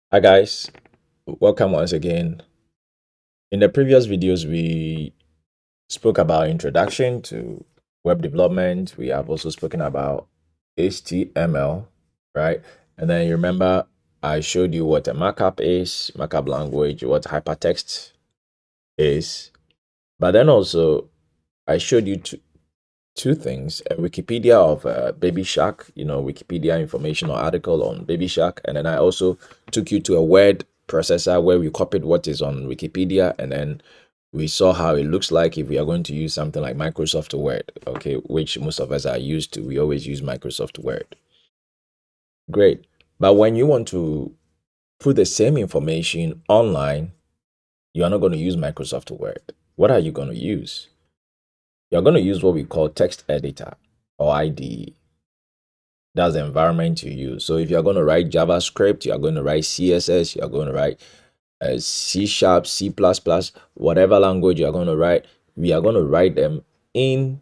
Hi guys, welcome once again. In the previous videos, we spoke about introduction to web development. We have also spoken about HTML, right? And then you remember I showed you what a markup is, markup language, what hypertext is. But then also I showed you two things: a Wikipedia of Baby Shark, Wikipedia information or article on Baby Shark, and then I also took you to a word processor where we copied what is on Wikipedia, and then we saw how it looks like if we are going to use something like Microsoft Word, okay, which most of us are used to. We always use Microsoft Word. Great. But when you want to put the same information online, you are not going to use Microsoft Word. What are you going to use? You're going to use what we call text editor or IDE. That's the environment you use. So if you're going to write JavaScript, you're going to write CSS, you're going to write C sharp, C++, whatever language you're going to write, we are going to write them in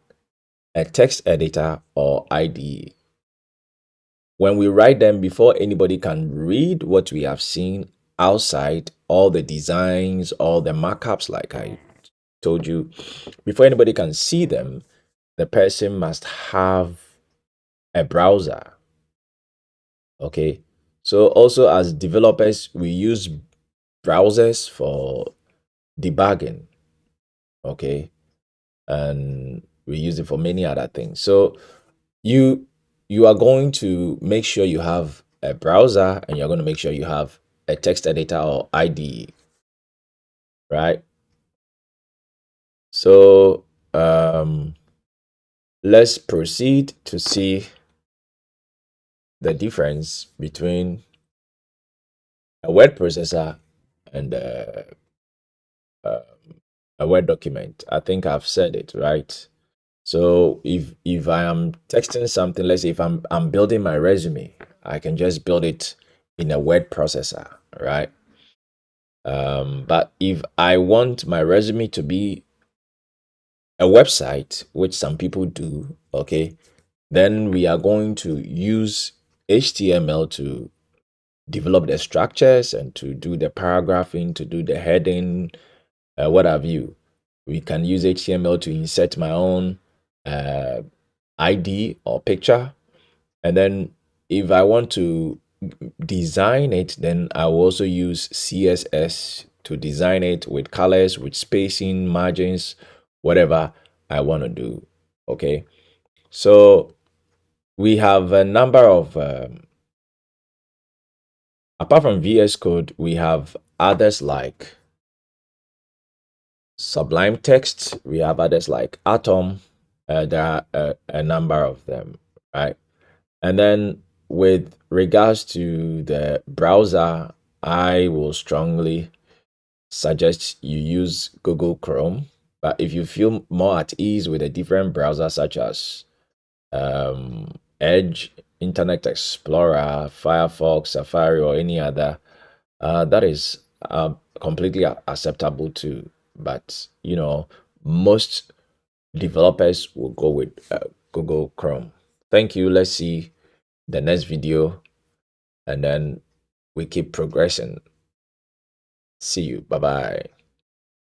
a text editor or IDE. When we write them, before anybody can read what we have seen outside, all the designs, all the markups, like I told you, before anybody can see them, the person must have a browser. Okay. So also as developers, we use browsers for debugging. Okay. And we use it for many other things. So you you are going to make sure you have a browser and you're going to make sure you have a text editor or IDE, right? So let's proceed to see the difference between a word processor and uh, a Word document. I think I've said it, right? So if I am texting something, let's say if I'm building my resume, I can just build it in a word processor, right? But if I want my resume to be a website, which some people do, okay, then we are going to use HTML to develop the structures and to do the paragraphing, to do the heading, what have you. We can use HTML to insert my own uh, ID or picture. And then if I want to design it, then I will also use CSS to design it with colors, with spacing, margins, whatever I want to do. Okay. So we have a number of, apart from VS Code, we have others like Sublime Text. We have others like Atom. There are a number of them, right? And then with regards to the browser, I will strongly suggest you use Google Chrome. But if you feel more at ease with a different browser such as Edge, Internet Explorer, Firefox, Safari, or any other, that is completely acceptable too. But most developers will go with Google Chrome. Thank you. Let's see the next video and then we keep progressing. See you. Bye bye.